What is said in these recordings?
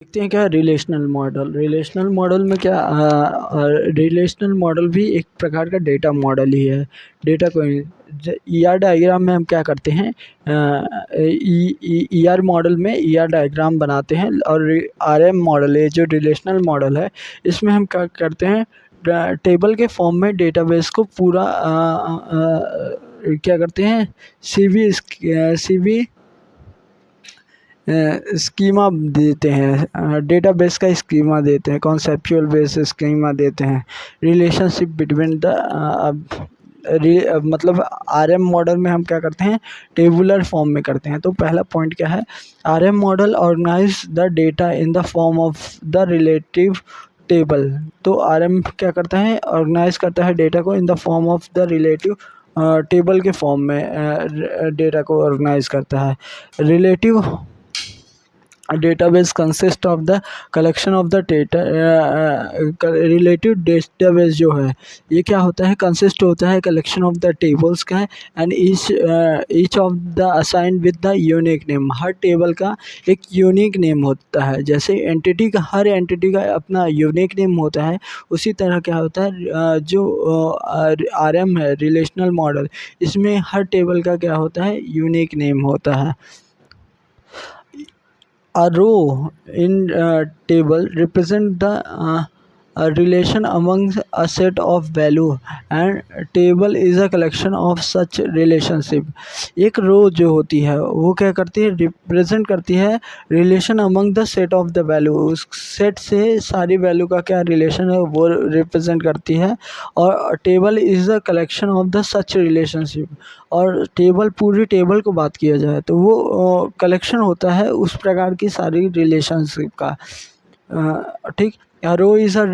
देखते हैं क्या है रिलेशनल मॉडल। रिलेशनल मॉडल में क्या रिलेशनल मॉडल भी एक प्रकार का डेटा मॉडल ही है। डेटा को ईआर डायग्राम में हम क्या करते हैं, ईआर मॉडल में ईआर डायग्राम बनाते हैं। और आरएम मॉडल है जो रिलेशनल मॉडल है, इसमें हम क्या करते हैं, टेबल के फॉर्म में डेटाबेस को पूरा क्या करते हैं, सीवी स्कीमा देते हैं, डेटाबेस का स्कीमा देते हैं, कॉन्सेप्चुअल बेस स्कीमा देते हैं। रिलेशनशिप बिटवीन द मतलब आरएम मॉडल में हम क्या करते हैं, टेबुलर फॉर्म में करते हैं। तो पहला पॉइंट क्या है, RM model organise the data in the form of the relative table. तो आरएम क्या करता है, ऑर्गेनाइज करता है डेटा को in the form of the relative table के फॉर्म में डेटा को ऑर्गेनाइज करता है। Relative database consists of the collection of the data relative database जो है ये क्या होता है, कंसिस्ट होता है कलेक्शन ऑफ द टेबल्स का है। And each of the assign with the unique name. Her table का एक यूनिक नेम होता है। जैसे एंटिटी का, हर एंटिटी का अपना यूनिक नेम होता है, उसी तरह क्या होता है जो आरएम है रिलेशनल मॉडल, इसमें हर टेबल का क्या होता है, यूनिक नेम होता है। A row in a table represent the a relation among a set of value, and table is a collection of such relationship। एक रो जो होती है वो क्या करती है, रिप्रेजेंट करती है relation among the set of the value. उस सेट से सारी वैल्यू का क्या रिलेशन है वो रिप्रेजेंट करती है। और table is the collection of the such relationship. और टेबल, पूरी टेबल को बात किया जाए तो वो कलेक्शन होता है उस प्रकार की सारी रिलेशनशिप का। ठीक, a row is a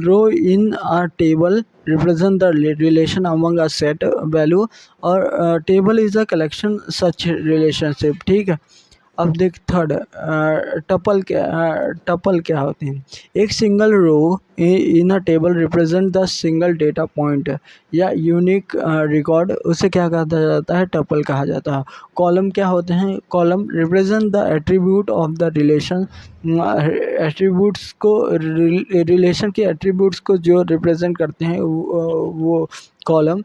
row in a table represent the relation among a set value, और table is a collection such relationship। ठीक है, अब देख थर्ड, टपल क्या होते हैं। एक single row in a table represent the single data point या यूनिक रिकॉर्ड, उसे क्या कहा जाता है, टपल कहा जाता है। कॉलम क्या होते हैं, column represent the attribute of the relation. Attributes को, रिलेशन के एट्रीब्यूट्स को जो रिप्रेजेंट करते हैं वो column.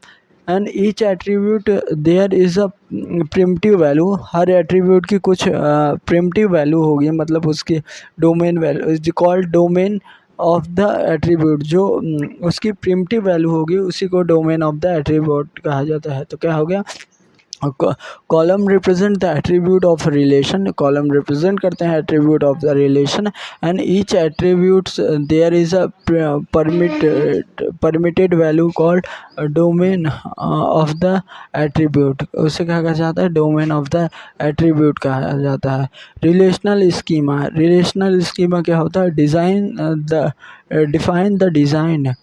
And each attribute there is a primitive value. हर एट्रीब्यूट की कुछ प्रिमिटिव वैल्यू होगी, मतलब उसकी domain value is called domain of the attribute. जो उसकी प्रिमिटिव वैल्यू होगी उसी को डोमेन ऑफ द एट्रीब्यूट कहा जाता है। तो क्या हो गया, column represent the attribute of relation. Column represent करते हैं attribute of the relation. And each attributes there is a permitted value called domain of the attribute. उसे क्या कहा जाता है, डोमेन ऑफ द एट्रीब्यूट कहा जाता है। Relational schema. रिलेशनल स्कीमा क्या होता है, define the design.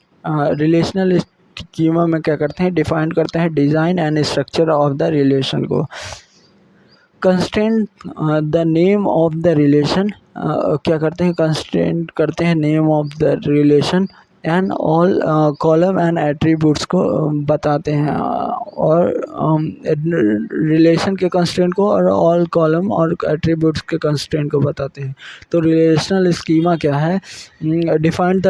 Relational schema में क्या करते हैं, डिफाइन करते हैं design and structure of the relation को। Constraint the name of the relation. क्या करते हैं, कंस्ट्रेंट करते हैं name of the relation. And all column and attributes को बताते हैं। और रिलेशन के कंस्ट्रेंट को और ऑल कॉलम और एट्रीब्यूट्स के कंस्ट्रेंट को बताते हैं। तो रिलेशनल स्कीमा क्या है, define the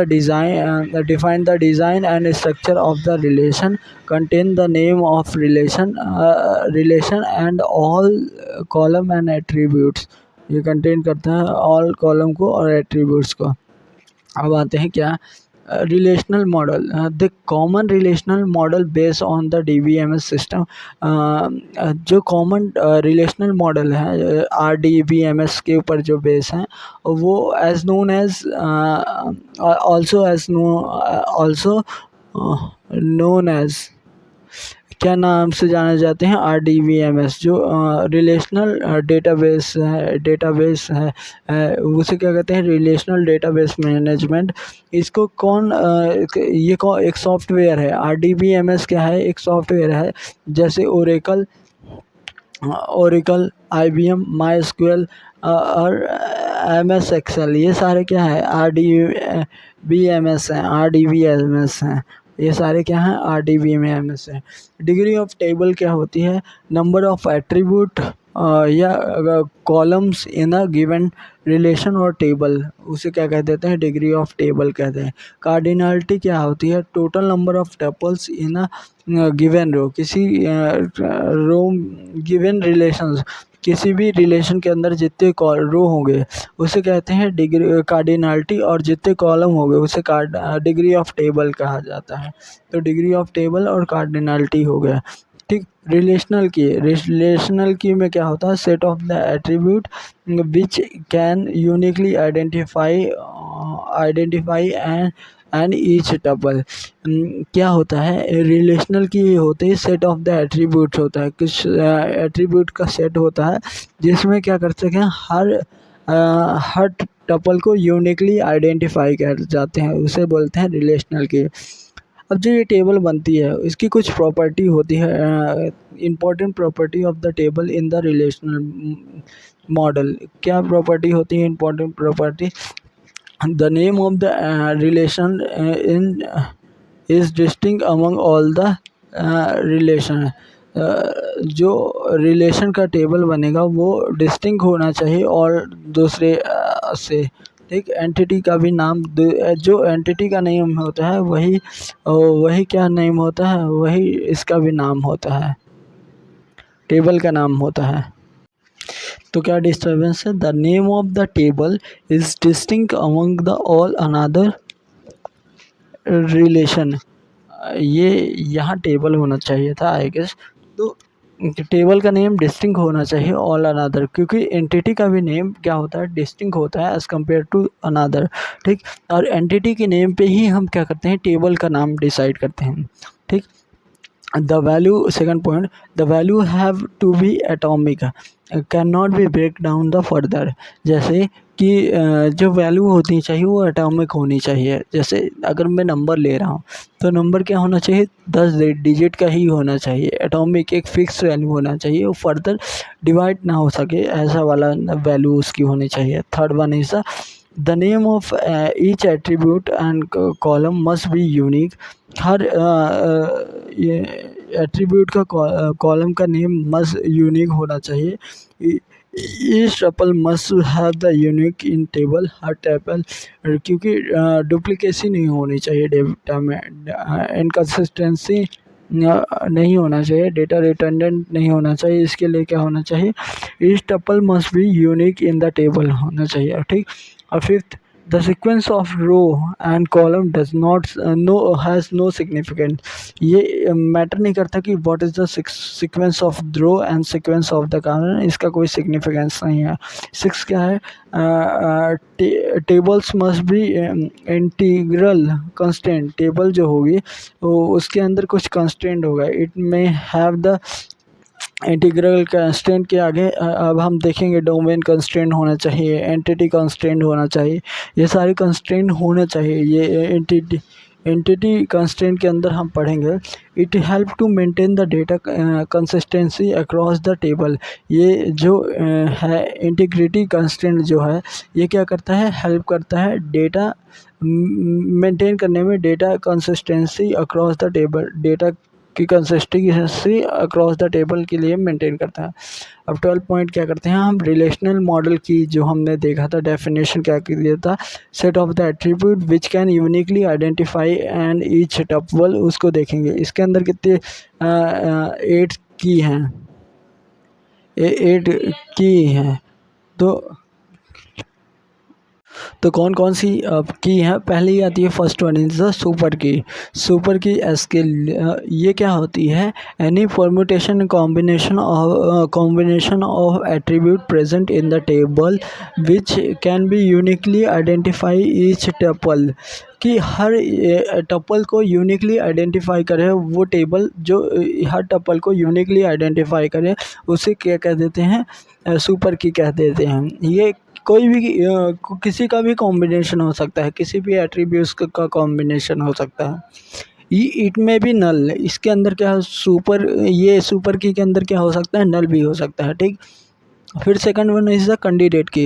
design and structure of the relation, contain the name of relation and all column and attributes. ये कंटेन करता है ऑल कॉलम को और एट्रीब्यूट्स को। अब आते हैं क्या, relational model. The common relational model based on the DBMS system. जो कॉमन रिलेशनल मॉडल है आरडीबीएमएस के ऊपर जो बेस हैं वो as known as also known as, क्या नाम से जाने जाते हैं, आरडीबीएमएस। जो रिलेशनल डेटाबेस है उसे क्या कहते हैं, रिलेशनल डेटाबेस मैनेजमेंट। इसको एक सॉफ्टवेयर है। आरडीबीएमएस क्या है, एक सॉफ्टवेयर है। जैसे ओरेकल, आईबीएम, माईएसक्यूएल और एमएस एक्सेल, ये सारे क्या है, आरडीबीएमएस हैं। ये सारे क्या हैं, आरडीबीएमएस हैं। डिग्री ऑफ टेबल क्या होती है, नंबर ऑफ एट्रीब्यूट या columns in a given relation और टेबल, उसे क्या कह देते हैं, डिग्री ऑफ टेबल कहते हैं। कार्डिनलिटी क्या होती है, total number of tuples in a given row, किसी रो गिवन रिलेशंस, किसी भी रिलेशन के अंदर जितने रो होंगे उसे कहते हैं डिग्री कार्डिनलिटी, और जितने कॉलम होंगे उसे डिग्री ऑफ टेबल कहा जाता है। तो डिग्री ऑफ टेबल और कार्डिनलिटी हो गया। ठीक। रिलेशनल की में क्या होता है, set of the attribute which can uniquely identify and each tuple. क्या होता है, रिलेशनल की होते ही सेट ऑफ द एट्रीब्यूट्स होता है, कुछ एट्रीब्यूट का सेट होता है जिसमें क्या कर सकें, हर टपल को यूनिकली आइडेंटिफाई कर जाते हैं, उसे बोलते हैं रिलेशनल की। अब जो ये टेबल बनती है इसकी कुछ प्रॉपर्टी होती है, important property of the table in the relational model. क्या प्रॉपर्टी होती है important property, the name of the relation in is distinct among all the relation. जो रिलेशन का टेबल बनेगा वो डिस्टिंक्ट होना चाहिए और दूसरे से। ठीक। एंटिटी का भी नाम, जो एंटिटी का नेम होता है वही क्या नेम होता है, वही इसका भी नाम होता है, टेबल का नाम होता है। तो क्या डिस्टर्बेंस है, the name of the table is distinct among the all another relation. ये यहाँ टेबल होना चाहिए था आई गेस। तो टेबल का नेम डिस्टिंक्ट होना चाहिए ऑल अनदर, क्योंकि एंटिटी का भी नेम क्या होता है, डिस्टिंक्ट होता है एज़ कम्पेयर टू अनदर। ठीक। और एंटिटी के नेम पे ही हम क्या करते हैं, टेबल का नाम डिसाइड करते हैं। ठीक। The value, second point, the value have to be atomic, can not be break down the further. जैसे कि जो वैल्यू होनी चाहिए वो एटॉमिक होनी चाहिए। जैसे अगर मैं नंबर ले रहा हूँ तो नंबर क्या होना चाहिए, 10 डिजिट का ही होना चाहिए। एटॉमिक एक फिक्स वैल्यू होना चाहिए, वो फर्दर डिवाइड ना हो सके, ऐसा वाला वैल्यू उसकी होनी चाहिए। Third one is the name of each attribute and column must be unique. हर ये एट्रीब्यूट का कॉलम का नेम मस्ट यूनिक होना चाहिए। Each tuple must have the unique in table, her table, क्योंकि डुप्लीकेसी नहीं होनी चाहिए डेटा में, इनकन्सिस्टेंसी नहीं होना चाहिए, डेटा रिटर्डेंट नहीं होना चाहिए। इसके लिए क्या होना चाहिए, each tuple must be unique in the table होना चाहिए। ठीक। और fifth, the sequence of row and column does not has no significance. ये मैटर नहीं करता कि what is the sequence of row and sequence of the column, इसका कोई सिग्निफिकेंस नहीं है। सिक्स क्या है, tables must be integral constant. Table जो होगी वो उसके अंदर कुछ कंस्टेंट होगा, इट में हैव द इंटीग्रल कंस्ट्रेंट के आगे अब हम देखेंगे डोमेन कंस्ट्रेंट होना चाहिए, एंटिटी कंस्ट्रेंट होना चाहिए, ये सारे कंस्ट्रेंट होने चाहिए। ये एंटिटी कंस्ट्रेंट के अंदर हम पढ़ेंगे, it help to maintain the data consistency across the table. ये जो है इंटीग्रिटी कंस्ट्रेंट जो है ये क्या करता है, हेल्प करता है डेटा मेंटेन करने में, data consistency across the table, data की कंसिस्टेंसी अक्रॉस द टेबल के लिए मेंटेन करता है। अब 12 पॉइंट क्या करते हैं हम, रिलेशनल मॉडल की जो हमने देखा था डेफिनेशन क्या दिया था, set of the attribute which can uniquely identify and each tuple, उसको देखेंगे। इसके अंदर कितने 8 की हैं, 8 की हैं। तो कौन कौन सी की है, पहली आती है first one is the super की। सुपर की एस के ये क्या होती है, any permutation combination of attribute present in the table which can be uniquely identify each tuple, कि हर टपल को यूनिकली आइडेंटिफाई करे, वो टेबल जो हर टपल को यूनिकली आइडेंटिफाई करे उसे क्या कह देते हैं, सुपर की कह देते हैं। ये कोई भी किसी का भी कॉम्बिनेशन हो सकता है, किसी भी एट्रीब्यूट्स का कॉम्बिनेशन हो सकता है। इट में भी नल, इसके अंदर क्या है, सुपर, ये सुपर की के अंदर क्या हो सकता है, नल भी हो सकता है। ठीक। फिर second one is the candidate key.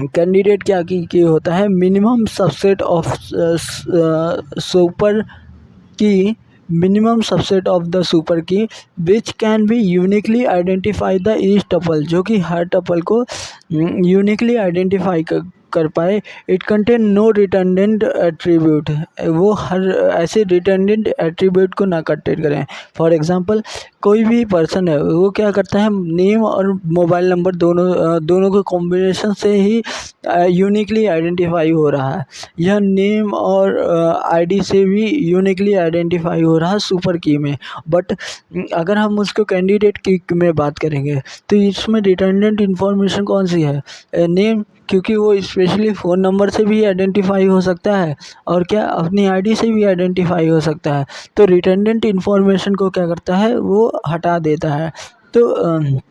Candidate क्या की होता है, minimum subset of super key minimum subset of the super key which can be uniquely identify the each tuple, जो कि हर टपल को यूनिकली आइडेंटिफाई कर पाए। It contain no redundant attribute, वो हर ऐसे रिटर्डेंट एट्रीब्यूट को ना कंटेन करें। फॉर एग्जांपल कोई भी पर्सन है वो क्या करता है, नेम और मोबाइल नंबर दोनों के कॉम्बिनेशन से ही यूनिकली आइडेंटिफाई हो रहा है। यह नेम और आईडी से भी यूनिकली आइडेंटिफाई हो रहा है सुपर की में। बट अगर हम उसको कैंडिडेट की में बात करेंगे तो इसमें रिटर्डेंट इन्फॉर्मेशन कौन सी है, नेम, क्योंकि वो स्पेशली फ़ोन नंबर से भी आइडेंटिफाई हो सकता है और क्या अपनी आईडी से भी आइडेंटिफाई हो सकता है। तो रिटर्डेंट इन्फॉर्मेशन को क्या करता है, वो हटा देता है। तो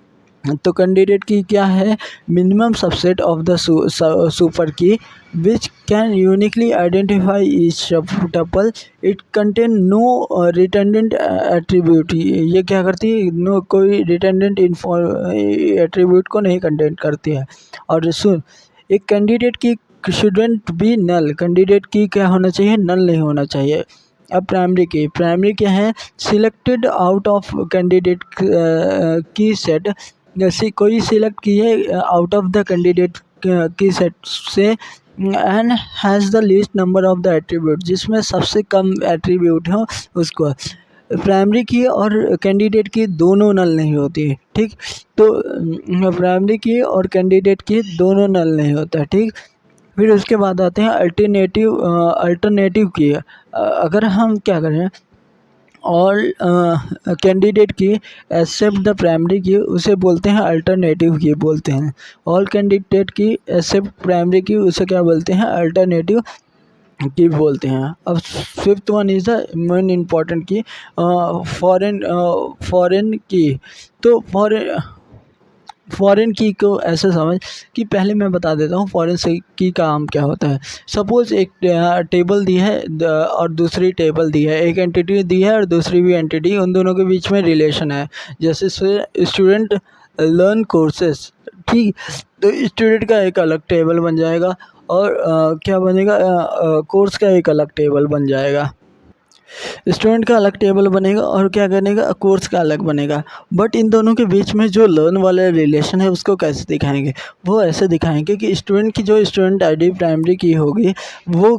कैंडिडेट की क्या है, minimum subset of the super key which can uniquely identify each tuple, it contain no redundant attribute. ये क्या करती है, नो कोई रिटर्डेंट एट्रीब्यूट को नहीं कंटेन करती है। और सुन, एक कैंडिडेट की shouldn't be null, candidate key क्या होना चाहिए, नल नहीं होना चाहिए। अब प्राइमरी क्या है, सिलेक्टेड आउट ऑफ कैंडिडेट की सेट, जैसे कोई सिलेक्ट की है आउट ऑफ द कैंडिडेट की सेट से and has the least number of the attribute, जिसमें सबसे कम एट्रीब्यूट हो उसको। प्राइमरी की और कैंडिडेट की दोनों नल नहीं होती है, ठीक। तो प्राइमरी की और कैंडिडेट की दोनों नल नहीं होता, ठीक। फिर उसके बाद आते हैं अल्टरनेटिव की। अगर हम क्या करें, ऑल कैंडिडेट की एक्सेप्ट द प्राइमरी की, उसे बोलते हैं अल्टरनेटिव की बोलते हैं। ऑल कैंडिडेट की एक्सेप्ट प्राइमरी की, उसे क्या बोलते हैं, अल्टरनेटिव की बोलते हैं। अब fifth one is the main important की, फॉरेन की। तो फॉरेन की को ऐसे समझ कि पहले मैं बता देता हूँ फॉरेन से की का काम क्या होता है। सपोज़ एक टेबल दी है और दूसरी टेबल दी है, एक एंटिटी दी है और दूसरी भी एंटिटी, उन दोनों के बीच में रिलेशन है। जैसे स्टूडेंट लर्न कोर्सेस, ठीक। तो स्टूडेंट का एक अलग टेबल बन जाएगा और क्या बनेगा, कोर्स का एक अलग टेबल बन जाएगा। स्टूडेंट का अलग टेबल बनेगा और क्या बनेगा, कोर्स का अलग बनेगा। बट इन दोनों के बीच में जो लर्न वाला रिलेशन है उसको कैसे दिखाएंगे, वो ऐसे दिखाएंगे कि स्टूडेंट की जो स्टूडेंट आईडी प्राइमरी की होगी वो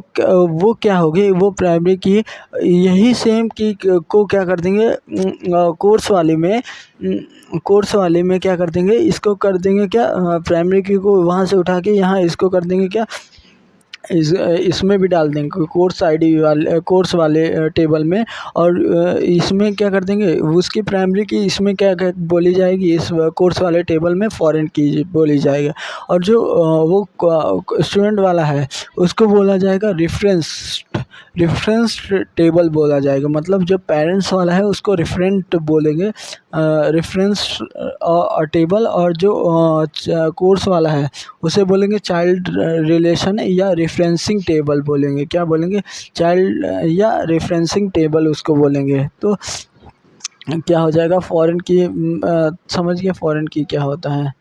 क्या होगी, वो प्राइमरी की यही सेम की को क्या कर देंगे, कोर्स वाले में क्या कर देंगे, इसको कर देंगे क्या, प्राइमरी की को वहाँ से उठा के यहाँ इसको कर देंगे क्या, इसमें भी डाल देंगे कोर्स वाले टेबल में। और इसमें क्या कर देंगे, उसकी प्राइमरी की इसमें क्या बोली जाएगी, इस कोर्स वाले टेबल में फॉरेन की बोली जाएगी। और जो वो स्टूडेंट वाला है उसको बोला जाएगा रेफरेंस टेबल बोला जाएगा। मतलब जो पेरेंट्स वाला है उसको रेफरेंट बोलेंगे, रेफरेंस टेबल। और जो कोर्स वाला है उसे बोलेंगे चाइल्ड रिलेशन या रेफरेंसिंग टेबल बोलेंगे। क्या बोलेंगे, चाइल्ड या रेफरेंसिंग टेबल उसको बोलेंगे। तो क्या हो जाएगा, फॉरेन की समझ गए फॉरेन की क्या होता है।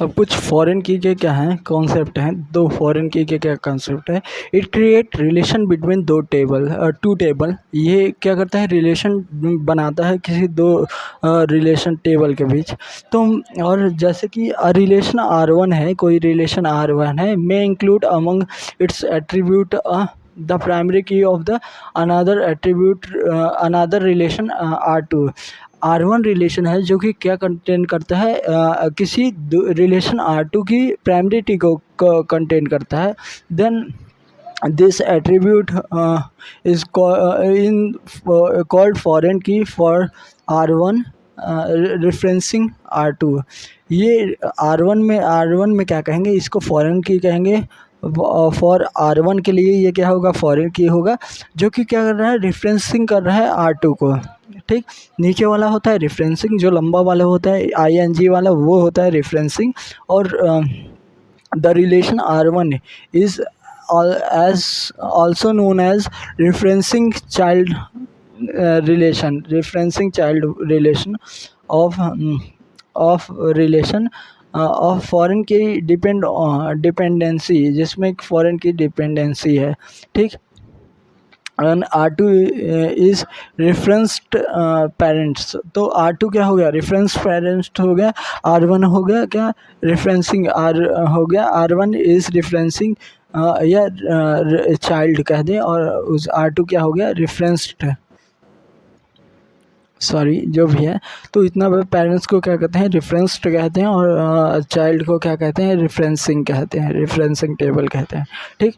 अब कुछ फॉरेन की के क्या हैं कॉन्सेप्ट हैं, दो फॉरेन की के क्या कॉन्सेप्ट है। It create relation between two table, ये क्या करता है, रिलेशन बनाता है किसी दो रिलेशन टेबल के बीच। तो और जैसे कि रिलेशन R1 है, कोई रिलेशन R1 है, may include among its attribute the primary key of the another attribute another relation R2। R1 relation है जो कि क्या कंटेन करता है, किसी रिलेशन R2 की प्राइमरी को कंटेन करता है। Then this attribute is called foreign key for R1 referencing R2। ये R1 में क्या कहेंगे, इसको फॉरेन की कहेंगे। फॉर R1 के लिए ये क्या होगा, फॉरेन की होगा, जो कि क्या कर रहा है, रेफरेंसिंग कर रहा है R2 को, ठीक। नीचे वाला होता है रेफरेंसिंग, जो लंबा वाला होता है ING वाला वो होता है रेफरेंसिंग। और the relation R1 is as also known as referencing child relation of relation of foreign की डिपेंडेंसी, जिसमें फॉरेन की डिपेंडेंसी है, ठीक। And R2 is referenced parents. तो R2 क्या हो गया, रेफरेंस पेरेंट्स हो गया। R1 हो गया क्या, रेफरेंसिंग R हो गया। R1 इज रेफरेंसिंग या चाइल्ड कह दें, और उस R2 क्या हो गया, रेफरेंस्ड, सॉरी जो भी है। तो इतना पेरेंट्स को क्या कहते हैं, रेफरेंस्ड कहते हैं, और चाइल्ड को क्या कहते हैं, रेफरेंसिंग कहते हैं, रेफरेंसिंग टेबल कहते हैं। ठीक।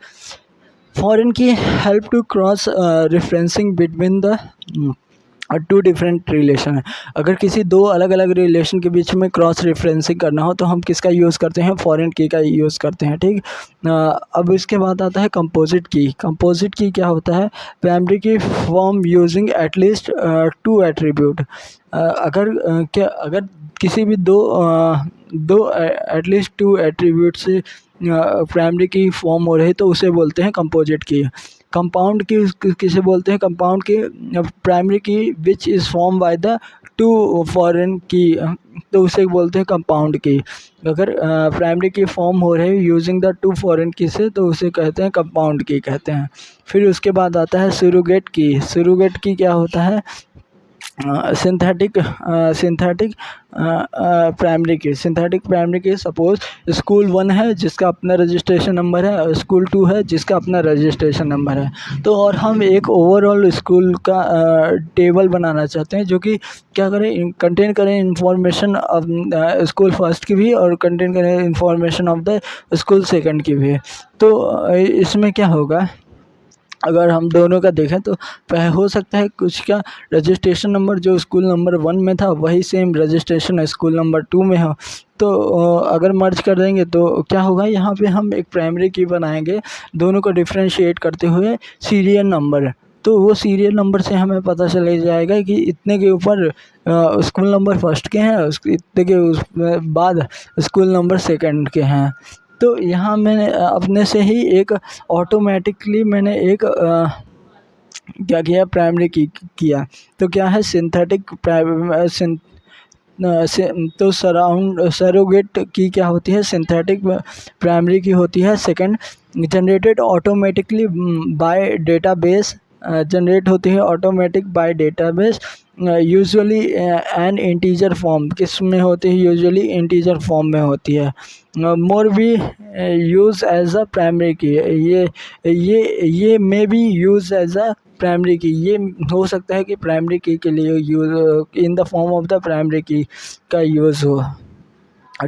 Foreign key help to cross referencing between the two different relation है। अगर किसी दो अलग अलग रिलेशन के बीच में क्रॉस रेफरेंसिंग करना हो तो हम किसका यूज़ करते हैं, फॉरेन की का यूज़ करते हैं। ठीक। अब इसके बाद आता है कंपोजिट की। कंपोजिट की क्या होता है, प्राइमरी की form using at least to attribute. अगर किसी भी दो एटलीस्ट टू एट्रीब्यूट से प्राइमरी की फॉर्म हो रही तो उसे बोलते हैं कंपोजिट की। कंपाउंड की किसे बोलते हैं, कंपाउंड की प्राइमरी की which is form by the two foreign की, तो उसे बोलते हैं कंपाउंड की। अगर प्राइमरी की फॉर्म हो रही है यूजिंग द टू फॉरेन की से तो उसे कहते हैं कंपाउंड की कहते हैं। फिर उसके बाद आता है सुरोगेट की। सुरोगेट की क्या होता है, सिंथेटिक प्राइमरी की। सपोज स्कूल 1 है जिसका अपना रजिस्ट्रेशन नंबर है, और स्कूल 2 है जिसका अपना रजिस्ट्रेशन नंबर है। तो और हम एक ओवरऑल स्कूल का टेबल बनाना चाहते हैं जो कि क्या करें, कंटेन करें इंफॉर्मेशन ऑफ स्कूल फर्स्ट की भी, और कंटेन करें information of the school second की भी। तो इसमें क्या होगा, अगर हम दोनों का देखें तो हो सकता है कुछ का रजिस्ट्रेशन नंबर जो स्कूल नंबर 1 में था वही सेम रजिस्ट्रेशन स्कूल नंबर 2 में हो। तो अगर मर्ज कर देंगे तो क्या होगा, यहाँ पे हम एक प्राइमरी की बनाएंगे दोनों को डिफ्रेंशिएट करते हुए सीरियल नंबर। तो वो सीरियल नंबर से हमें पता चल जाएगा कि इतने के ऊपर स्कूल नंबर फर्स्ट के हैं, इतने के उस बाद स्कूल नंबर सेकंड के हैं। तो यहाँ मैंने अपने से ही एक ऑटोमेटिकली मैंने एक क्या किया, प्राइमरी की किया। तो क्या है, सिंथेटिक तो सरोगेट की क्या होती है, सिंथेटिक प्राइमरी की होती है। Second, generated automatically by database, generate होती है automatic by database, usually an integer form. किस में होती है, यूजुअली इंटीजर फॉर्म में होती है। More be use as a primary key, ये may be use as a primary key, ये हो सकता है कि प्राइमरी की के लिए use in the form of the primary की का यूज़ हो।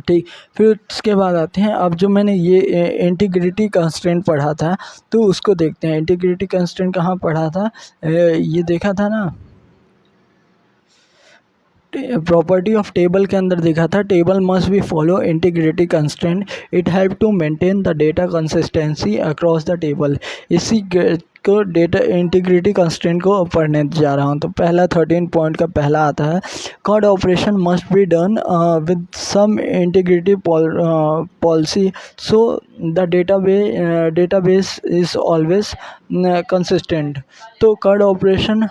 ठीक। फिर उसके बाद आते हैं, अब जो मैंने ये इंटीग्रिटी कंस्ट्रेंट पढ़ा था तो उसको देखते हैं। इंटीग्रिटी कंस्ट्रेंट कहाँ पढ़ा था, ये देखा था ना, प्रॉपर्टी ऑफ टेबल के अंदर देखा था। Table must be follow integrity constraint, it help to maintain the data consistency across the table. इसी को डेटा इंटीग्रिटी कंस्ट्रेंट को पढ़ने जा रहा हूँ। तो पहला 13 पॉइंट का पहला आता है, code operation must be done with some integrity policy so the database is always consistent. तो कोड ऑपरेशन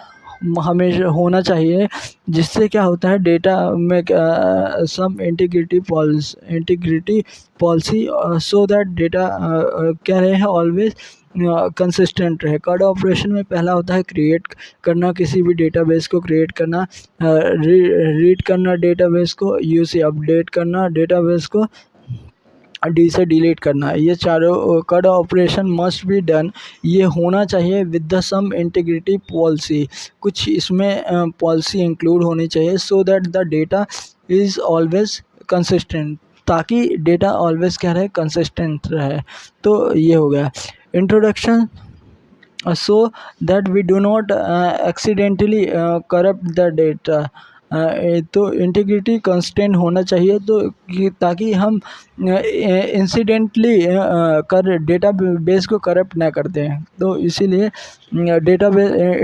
हमेशा होना चाहिए जिससे क्या होता है, डेटा में some integrity policy so that data क्या रहे, ऑलवेज कंसिस्टेंट रहे। कोड ऑपरेशन में पहला होता है क्रिएट करना, किसी भी डेटाबेस को क्रिएट करना, रीड करना डेटाबेस को, यू से अपडेट करना डेटाबेस को, डी से डिलीट करना। ये चारों code operation must be done, ये होना चाहिए with the some integrity policy. कुछ इसमें पॉलिसी इंक्लूड होनी चाहिए, so that the data is always consistent, ताकि डेटा ऑलवेज क्या रहे, कंसिस्टेंट रहे। तो ये हो गया introduction, so that we do not accidentally corrupt the data. तो इंटीग्रिटी कंस्टेंट होना चाहिए, तो ताकि हम इंसिडेंटली कर डेटा बेस को करप्ट ना करते हैं। तो इसीलिए data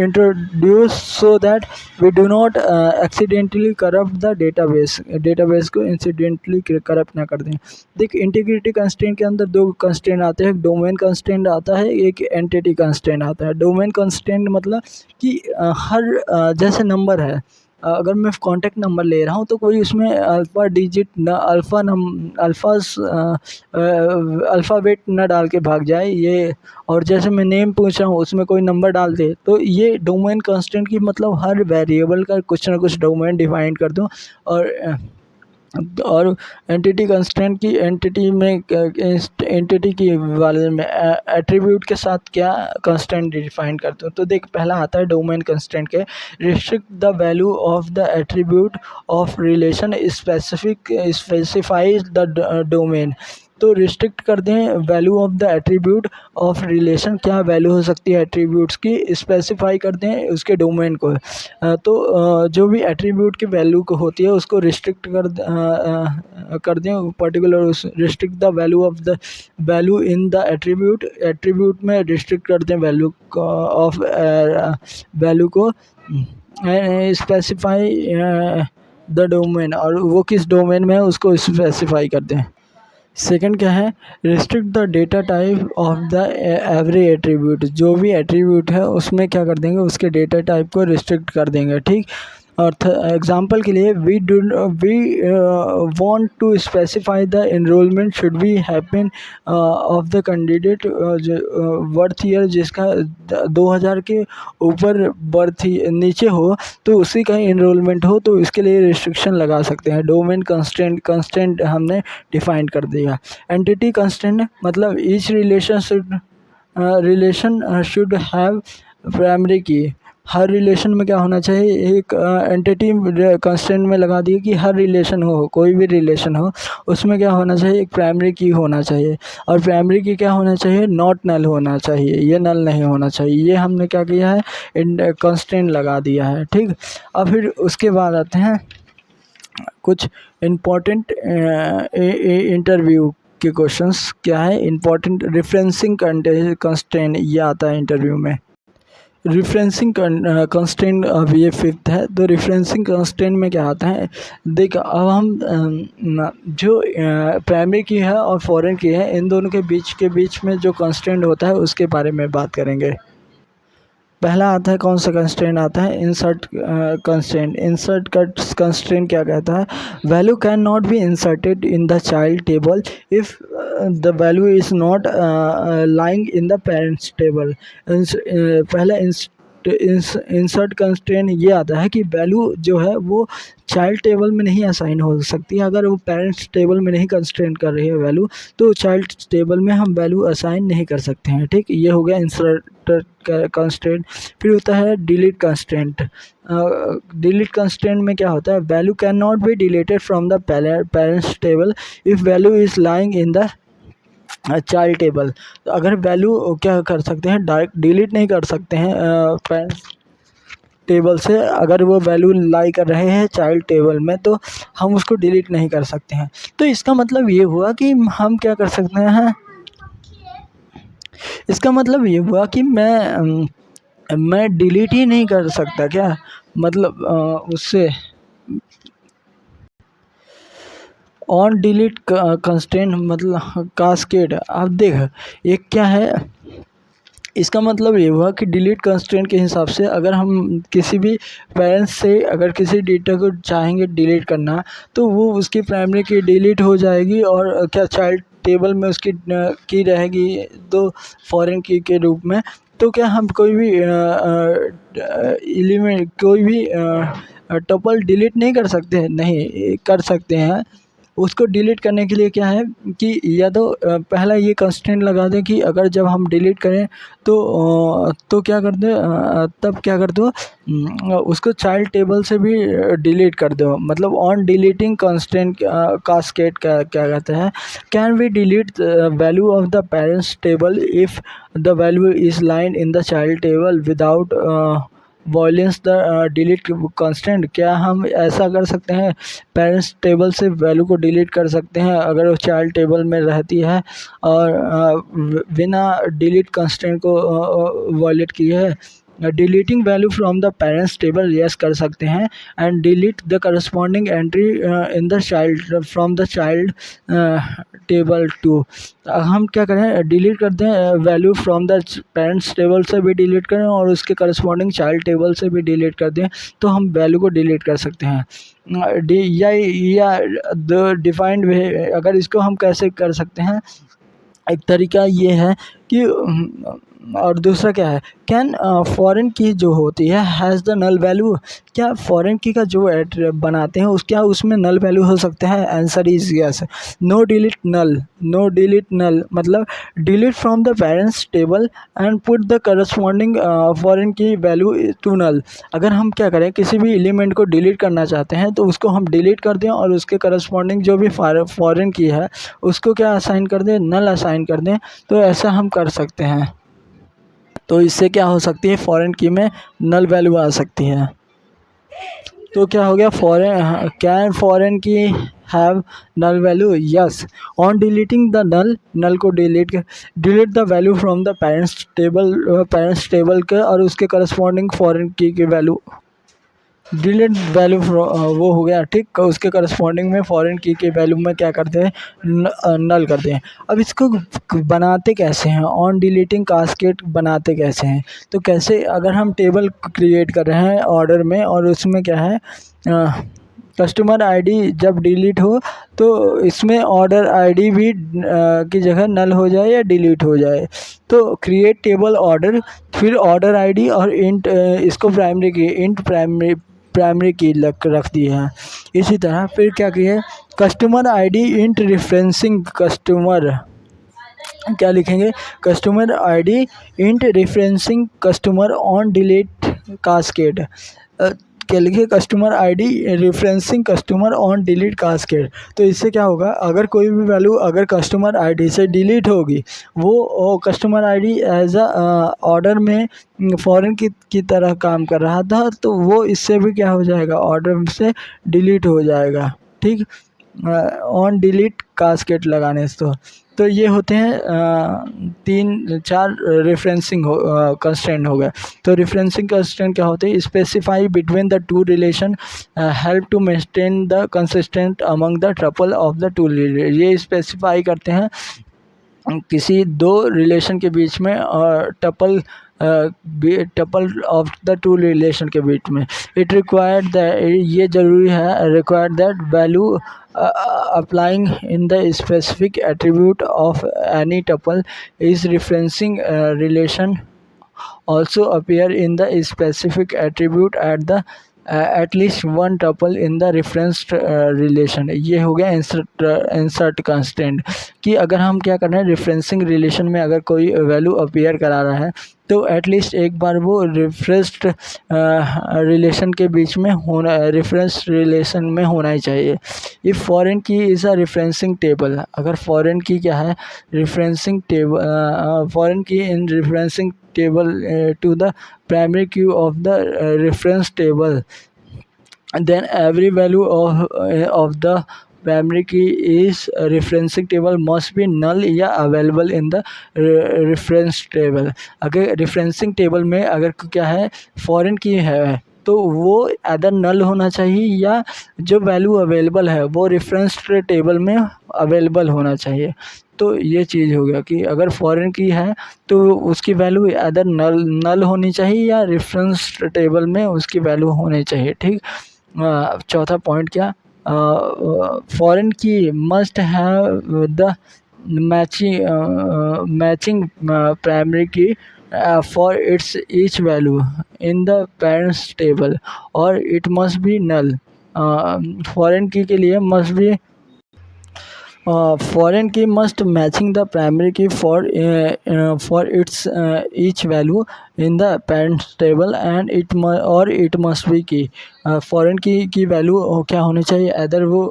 introduce so that we do not accidentally corrupt the database को इंसिडेंटली करप्ट ना कर दें। देख, इंटीग्रिटी कंस्ट्रेंट के अंदर दो कंस्ट्रेंट आते हैं, एक डोमेन कंस्ट्रेंट आता है, एक एंटिटी कंस्ट्रेंट आता है। डोमेन कंस्ट्रेंट मतलब कि हर जैसे नंबर है अगर मैं कॉन्टैक्ट नंबर ले रहा हूँ तो कोई उसमें अल्फ़ा डिजिट न अल्फ़ाबेट न डाल के भाग जाए ये। और जैसे मैं नेम पूछ रहा हूँ उसमें कोई नंबर डाल दे, तो ये डोमेन कंस्ट्रेंट की मतलब हर वेरिएबल का कुछ ना कुछ डोमेन डिफाइन कर दूँ। और एंटिटी कंस्ट्रेंट की एंटिटी में एंटिटी की वाले में एट्रीब्यूट के साथ क्या कंस्ट्रेंट डिफाइन करते हो। तो देख, पहला आता है डोमेन कंस्ट्रेंट के, restrict the value of the attribute of relation specifies the domain. तो रिस्ट्रिक्ट कर दें value of the attribute of relation, क्या वैल्यू हो सकती है एट्रीब्यूट्स की, स्पेसिफाई कर दें उसके डोमेन को। तो जो भी एट्रीब्यूट की वैल्यू को होती है उसको रिस्ट्रिक्ट कर दें पर्टिकुलर, उस restrict the value of the value in the attribute में रिस्ट्रिक्ट कर दें वैल्यू ऑफ वैल्यू को, स्पेसिफाई द डोमेन, और वो किस डोमेन में है उसको स्पेसिफाई कर दें। सेकंड क्या है, restrict the data type of the every attribute, जो भी एट्रीब्यूट है उसमें क्या कर देंगे, उसके डेटा टाइप को रिस्ट्रिक्ट कर देंगे, ठीक। और एग्जांपल के लिए we want to specify the enrolment should be happen of the candidate birth year, जिसका 2000 के ऊपर बर्थ नीचे हो तो उसी का एनरोलमेंट हो, तो इसके लिए रिस्ट्रिक्शन लगा सकते हैं। डोमेन कंस्ट्रेंट हमने डिफाइन कर दिया। एंटिटी कंस्ट्रेंट मतलब each relation should have primary की, हर रिलेशन में क्या होना चाहिए, एक एंटिटी कंस्ट्रेंट में लगा दिए कि हर रिलेशन हो, कोई भी रिलेशन हो उसमें क्या होना चाहिए, एक प्राइमरी की होना चाहिए। और प्राइमरी की क्या होना चाहिए, नॉट नल होना चाहिए, ये नल नहीं होना चाहिए। ये हमने क्या किया है, कंस्ट्रेंट लगा दिया है, ठीक। अब फिर उसके बाद आते हैं कुछ इम्पोर्टेंट इंटरव्यू के क्वेश्चंस। क्या है इम्पोर्टेंट, रेफरेंसिंग कंस्ट्रेंट, ये आता है इंटरव्यू में। रेफरेंसिंग कंस्ट्रेंट, अब ये फिफ्थ है। तो रेफरेंसिंग कंस्ट्रेंट में क्या आता है, देख अब हम जो प्राइमरी की है और फॉरेन की है, इन दोनों के बीच में जो कंस्ट्रेंट होता है उसके बारे में बात करेंगे। पहला आता है, कौन सा कंस्ट्रेंट आता है, इंसर्ट कंस्ट्रेंट। इंसर्ट कंस्ट्रेंट क्या कहता है, value can not be inserted in the child table if the value is not lying in the parents table. पहला इंसर्ट कंस्ट्रेंट ये आता है कि वैल्यू जो है वो चाइल्ड टेबल में नहीं असाइन हो सकती है। अगर वो पेरेंट्स टेबल में नहीं कंस्ट्रेंट कर रही है वैल्यू, तो चाइल्ड टेबल में हम वैल्यू असाइन नहीं कर सकते हैं, ठीक। ये हो गया इंसर्ट कंस्ट्रेंट। फिर होता है डिलीट कंस्ट्रेंट। डिलीट कंस्ट्रेंट में क्या होता है, value can not be deleted from the parents table if value is lying in the child table. तो अगर वैल्यू क्या कर सकते हैं, डायरेक्ट डिलीट नहीं कर सकते हैं पेरेंट्स टेबल से, अगर वो वैल्यू लाई कर रहे हैं चाइल्ड टेबल में तो हम उसको डिलीट नहीं कर सकते हैं। तो इसका मतलब ये हुआ कि हम क्या कर सकते हैं, इसका मतलब ये हुआ कि मैं डिलीट ही नहीं कर सकता, क्या मतलब उससे ऑन डिलीट कंस्ट्रेंट मतलब कास्केड। अब देख ये क्या है, इसका मतलब ये हुआ कि डिलीट कंस्ट्रेंट के हिसाब से अगर हम किसी भी पेरेंट्स से अगर किसी डेटा को चाहेंगे डिलीट करना, तो वो उसकी प्राइमरी की डिलीट हो जाएगी और क्या चाइल्ड टेबल में उसकी की रहेगी तो फॉरेन की के रूप में। तो क्या हम कोई भी एलिमेंट कोई भी टपल डिलीट नहीं कर सकते हैं, नहीं कर सकते हैं। उसको डिलीट करने के लिए क्या है कि या तो पहला ये कंस्ट्रेंट लगा दें कि अगर जब हम डिलीट करें तो क्या कर दो, तब क्या कर दो, उसको चाइल्ड टेबल से भी डिलीट कर दो। मतलब ऑन डिलीटिंग कंस्ट्रेंट कास्केड क्या कहते हैं, can we delete value of the parents table if the value is line in the child table without violence the delete constraint. क्या हम ऐसा कर सकते हैं, पेरेंट्स टेबल से वैल्यू को डिलीट कर सकते हैं अगर वो चाइल्ड टेबल में रहती है और बिना डिलीट कंस्ट्रेंट को वॉयलेट किए है। Deleting value from the parents table, yes कर सकते हैं। And delete the corresponding entry in the child from the child table too. हम क्या करें, डिलीट कर दें value from the parents table से भी डिलीट करें और उसके करस्पॉन्डिंग चाइल्ड टेबल से भी डिलीट कर दें, तो हम वैल्यू को डिलीट कर सकते हैं। या द डिफाइंड वे, अगर इसको हम कैसे कर सकते हैं, एक तरीका ये है कि और दूसरा क्या है, कैन फॉरेन की जो होती है हैज़ द नल वैल्यू, क्या फॉरेन की का जो ऐड बनाते हैं क्या उसमें नल वैल्यू हो सकता है? Answer is yes. No delete null, no delete null मतलब delete from the parents table and put the corresponding foreign key value to null. अगर हम क्या करें, किसी भी एलिमेंट को डिलीट करना चाहते हैं तो उसको हम डिलीट कर दें और उसके करस्पॉन्डिंग जो भी फॉरेन की है उसको क्या असाइन कर दें, नल असाइन कर दें। तो ऐसा हम कर सकते हैं, तो इससे क्या हो सकती है, फॉरेन की में नल वैल्यू आ सकती है। तो क्या हो गया, foreign, can foreign key have null value, yes. On deleting the null, null को delete the value from the parents table के और उसके corresponding foreign key value, delete value वो हो गया, ठीक। उसके करस्पॉन्डिंग में फॉरेन की वैल्यू में क्या करते हैं, नल करते हैं। अब इसको बनाते कैसे हैं, ऑन डिलीटिंग कास्केड बनाते कैसे हैं, तो कैसे, अगर हम टेबल क्रिएट कर रहे हैं ऑर्डर में और उसमें क्या है, कस्टमर आईडी जब डिलीट हो तो इसमें ऑर्डर आईडी भी की जगह नल हो जाए या डिलीट हो जाए। तो क्रिएट टेबल ऑर्डर, फिर ऑर्डर आईडी और इंट, इसको प्राइमरी की इंट प्राइमरी की रख दी है। इसी तरह फिर क्या किए, customer ID int referencing customer, क्या लिखेंगे, customer ID int referencing customer on delete cascade, क्या लिखिए, customer ID referencing customer on delete cascade. तो इससे क्या होगा, अगर कोई भी वैल्यू अगर कस्टमर आईडी से डिलीट होगी, वो customer ID as a order में फॉरेन की तरह काम कर रहा था, तो वो इससे भी क्या हो जाएगा, ऑर्डर से डिलीट हो जाएगा, ठीक। ऑन डिलीट कास्केड लगाने से तो ये होते हैं 3-4 रेफरेंसिंग कंस्ट्रेंट हो गए। तो रेफरेंसिंग कंस्ट्रेंट क्या होते हैं, specify between the two relation, help to maintain the consistent among the tuple of the two, ये स्पेसिफाई करते हैं किसी दो रिलेशन के बीच में और tuple of the two relation के बीच में। इट रिक्वायर्ड दैट, ये ज़रूरी है, required that value applying in the specific attribute of any tuple is referencing relation also appear in the specific attribute at least one tuple in the referenced relation। ये हो गया insert constant, कि अगर हम क्या कर रहे हैं, रेफरेंसिंग रिलेशन में अगर कोई वैल्यू अपीयर करा रहा है तो एटलीस्ट एक बार वो रेफरेंस्ड रिलेशन के बीच में होना, रेफरेंस रिलेशन में होना ही चाहिए। इफ़ फॉरेन की इज़ अ रेफरेंसिंग टेबल, अगर फॉरेन की क्या है, रेफरेंसिंग टेबल, फॉरेन की इन referencing table to the primary key of the reference table, then every value of the primary key is referencing table must be null या available in the reference table। अगर referencing table में अगर क्या है, foreign की है तो वो अदर नल होना चाहिए या जो वैल्यू अवेलेबल है वो रेफरेंस टेबल में अवेलेबल होना चाहिए। तो ये चीज़ हो गया कि अगर फॉरेन की है तो उसकी वैल्यू अदर नल होनी चाहिए या रेफरेंस टेबल में उसकी वैल्यू होनी चाहिए, ठीक। चौथा पॉइंट क्या, फॉरेन की must have the matching primary की for its each value in the parents table or it must be null। foreign key के लिए must be foreign key must matching the primary key for its each value in the parent table and it must be key। Foreign key value क्या होनी चाहिए, other वो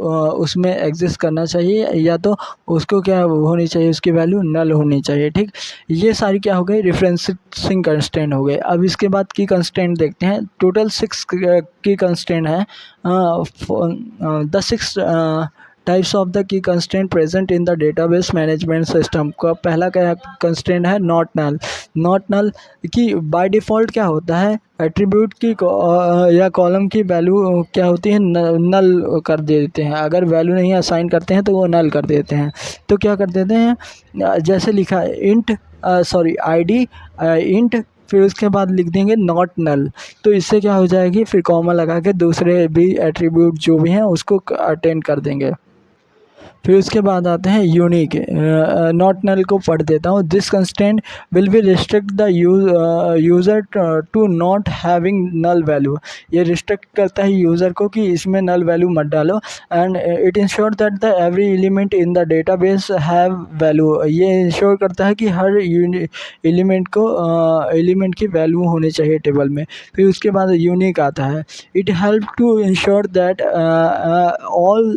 उसमें exist करना चाहिए या तो उसको क्या होनी चाहिए, उसकी वैल्यू नल होनी चाहिए, ठीक। ये सारी क्या हो गई, रेफरेंसिंग कंस्ट्रेंट हो गए। अब इसके बाद की कंस्ट्रेंट देखते हैं, टोटल 6 की कंस्ट्रेंट है। The 6 types of the key constraint present in the database management system का पहला क्या कंस्ट्रेंट है, नॉट नल। नॉट नल की बाय डिफ़ॉल्ट क्या होता है, एट्रीब्यूट की या कॉलम की वैल्यू क्या होती है, नल कर देते हैं। अगर वैल्यू नहीं असाइन करते हैं तो वो नल कर देते हैं। तो क्या कर देते हैं, जैसे लिखा है इंट आईडी इंट, फिर उसके बाद लिख देंगे नॉट नल। तो इससे क्या हो जाएगी, फिर कॉमा लगा के दूसरे भी एट्रीब्यूट जो भी हैं उसको अटेंड कर देंगे। फिर उसके बाद आते हैं यूनिक। नॉट नल को पढ़ देता हूँ। This constant will be restrict the user to not having null value. ये रिस्ट्रिक्ट करता है यूज़र को कि इसमें नल वैल्यू मत डालो। And it ensure that the every element in the database have value. ये इंश्योर करता है कि हर एलिमेंट की वैल्यू होनी चाहिए टेबल में। फिर उसके बाद यूनिक आता है। It help to ensure that all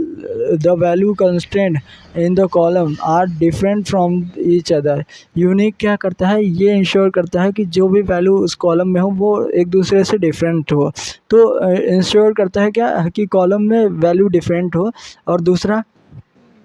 the value constant in the column are different from each other. Unique क्या करता है, ये इंश्योर करता है कि जो भी वैल्यू उस कॉलम में हो वो एक दूसरे से डिफरेंट हो। तो इंश्योर करता है क्या कि कॉलम में वैल्यू डिफरेंट हो। और दूसरा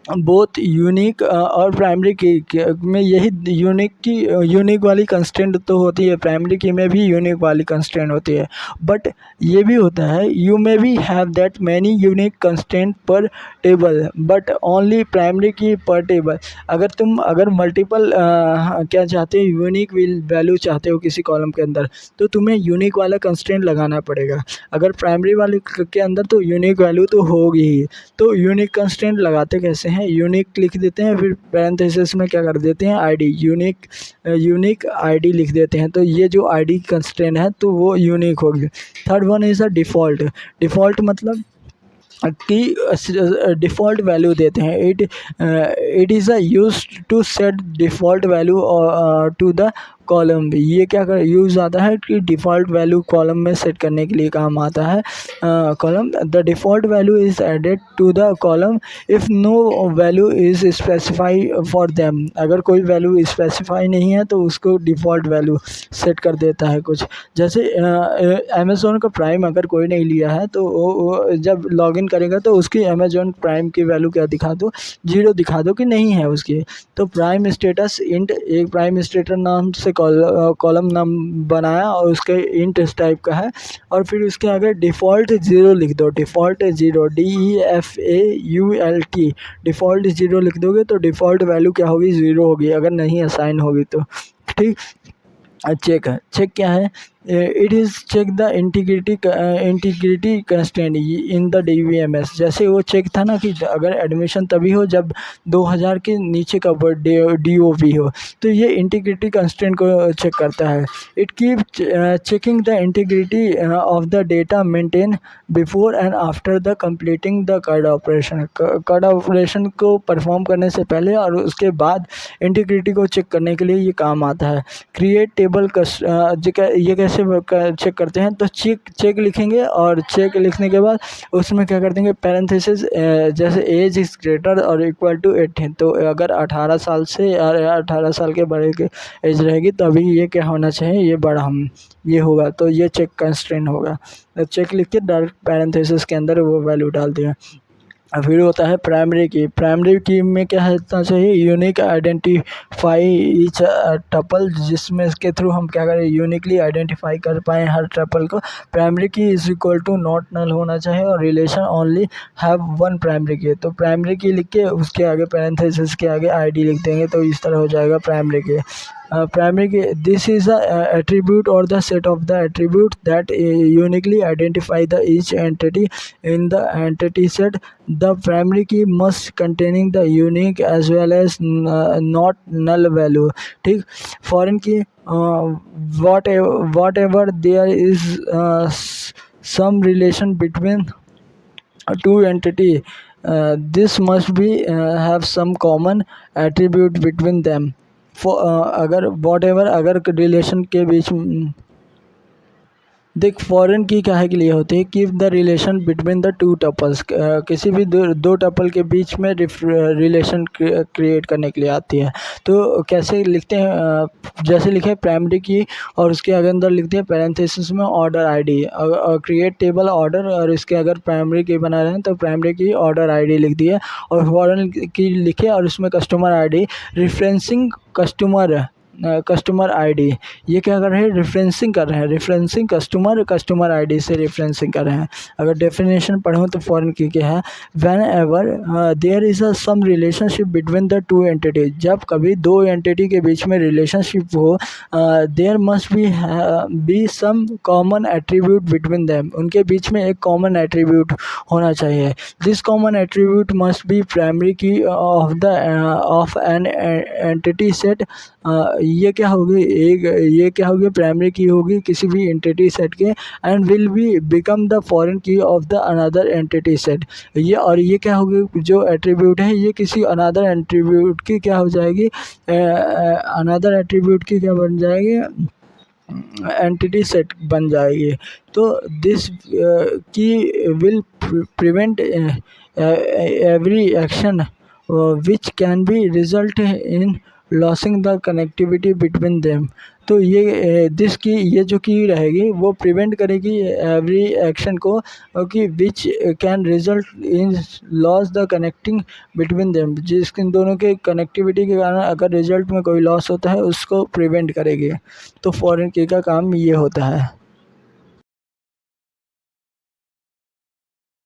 बोथ यूनिक और प्राइमरी की में यही यूनिक वाली कंस्ट्रेंट तो होती है, प्राइमरी की में भी यूनिक वाली कंस्ट्रेंट होती है। बट ये भी होता है, you may be have that many unique constraint पर टेबल बट ओनली प्राइमरी की पर टेबल। अगर मल्टीपल क्या चाहते हो, यूनिक वैल्यू चाहते हो किसी कॉलम के अंदर, तो तुम्हें यूनिक वाला कंस्ट्रेंट लगाना पड़ेगा। अगर प्राइमरी वाले के अंदर तो यूनिक वैल्यू तो होगी ही। तो यूनिक कंस्ट्रेंट लगाते कैसे हैं, यूनिक लिख देते हैं, फिर पैरेंथेसिस में क्या कर देते हैं, आईडी यूनिक आईडी लिख देते हैं। तो ये जो आईडी कंस्ट्रेंट है तो वो यूनिक होगी। Third one is a default. Default मतलब की डिफ़ॉल्ट वैल्यू देते हैं। It is a use to set default value to the column. ये क्या कर यूज़ आता है कि डिफ़ॉल्ट वैल्यू कॉलम में सेट करने के लिए काम आता है। Column the default value is added to the column if no value is specify for them. अगर कोई वैल्यू स्पेसिफाई नहीं है तो उसको डिफ़ॉल्ट वैल्यू सेट कर देता है कुछ। जैसे अमेज़ॉन का प्राइम अगर कोई नहीं लिया है तो वो जब लॉगिन करेगा तो उसकी अमेज़ॉन प्राइम की वैल्यू क्या दिखा दो, 0 दिखा दो कि नहीं है उसकी। तो प्राइम स्टेटस इंट, एक प्राइम स्टेटस नाम से कॉलम नाम बनाया और उसके इंट इस टाइप का है। और फिर उसके आगे डिफ़ॉल्ट 0 लिख दो, डिफ़ॉल्ट 0 DEFAULT, डिफ़ॉल्ट 0 लिख दोगे तो डिफ़ॉल्ट वैल्यू क्या होगी, 0 होगी अगर नहीं असाइन होगी तो। ठीक। चेक क्या है, it is check the integrity constraint in the DBMS। जैसे वो चेक था ना कि अगर एडमिशन तभी हो जब 2000 के नीचे का DOB हो, तो ये इंटीग्रिटी कंस्ट्रेंट को चेक करता है। It keep checking the integrity of the data maintain before and after the completing the card operation. Card operation को परफॉर्म करने से पहले और उसके बाद इंटीग्रिटी को चेक करने के लिए ये काम आता है। क्रिएट टेबल ये कैसे चेक करते हैं, तो चेक लिखेंगे और चेक लिखने के बाद उसमें क्या कर देंगे, पैरेंथेसिस जैसे एज इज़ ग्रेटर और इक्वल टू 18। तो अगर 18 साल से या 18 साल के बड़े की एज रहेगी तभी ये क्या होना चाहिए, ये बड़ा हम ये होगा, तो ये चेक कंस्ट्रेंट होगा। चेक लिख के डायरेक्ट पैरेंथेसिस के अंदर वो वैल्यू डाल दिया। फिर होता है प्राइमरी की में क्या होना चाहिए, यूनिक आइडेंटिफाई ईच टपल, जिसमें इसके थ्रू हम क्या करें, यूनिकली आइडेंटिफाई कर पाएँ हर टपल को। Primary key is equal to not null होना चाहिए और relation only have one primary key. तो प्राइमरी की लिख के उसके आगे पैरेंथेसिस के आगे आईडी लिख देंगे तो इस तरह हो जाएगा प्राइमरी की। प्राइमरी की दिस इज़ अ एट्रीब्यूट और the set of the attribute that uniquely identify the each entity in the entity set. The primary key must containing the unique as well as not null value। ठीक। foreign key whatever there is some relation between two entity, this must be have some common attribute between them। अगर whatever अगर relation के बीच देख foreign की काहे के लिए होती है, keep the relation between the to tuples, किसी भी दो टपल के बीच में रिलेशन क्रिएट करने के लिए आती है। तो कैसे लिखते हैं, जैसे लिखे प्राइमरी की और उसके अंदर लिखते हैं पैरेंथेसिस में order ID, create table order, और इसके अगर प्राइमरी की बना रहे हैं तो प्राइमरी की ऑर्डर आईडी लिख दिया, और फॉरेन की लिखे और उसमें customer ID, referencing customer ID. ये क्या कर रहे हैं, रेफरेंसिंग कर रहे हैं, रेफरेंसिंग कस्टमर आईडी से रेफरेंसिंग कर रहे हैं। अगर डेफिनेशन पढ़ूँ तो फॉरेन की क्या है, whenever there is a some relationship between the two entities, जब कभी दो एंटिटी के बीच में रिलेशनशिप हो, there must be some common attribute between them, उनके बीच में एक कॉमन एट्रीब्यूट होना चाहिए। This common attribute must be primary key of an entity set. ये क्या होगी, ये क्या होगी, प्राइमरी की होगी किसी भी एंटिटी सेट के, and will be become the foreign key of the another entity set. ये और ये क्या होगी, जो एट्रीब्यूट है ये किसी अनदर एट्रीब्यूट की क्या हो जाएगी, अनदर एट्रीब्यूट की क्या बन जाएगी, एंटिटी सेट बन जाएगी। तो दिस की will prevent every action which can B result in losing the connectivity between them. तो ये दिस की ये जो की रहेगी वो प्रिवेंट करेगी एवरी एक्शन को, कि which can result in loss the connecting between them, जिसके दोनों के कनेक्टिविटी के कारण अगर रिजल्ट में कोई लॉस होता है उसको प्रिवेंट करेगी। तो फॉरेन की का काम ये होता है।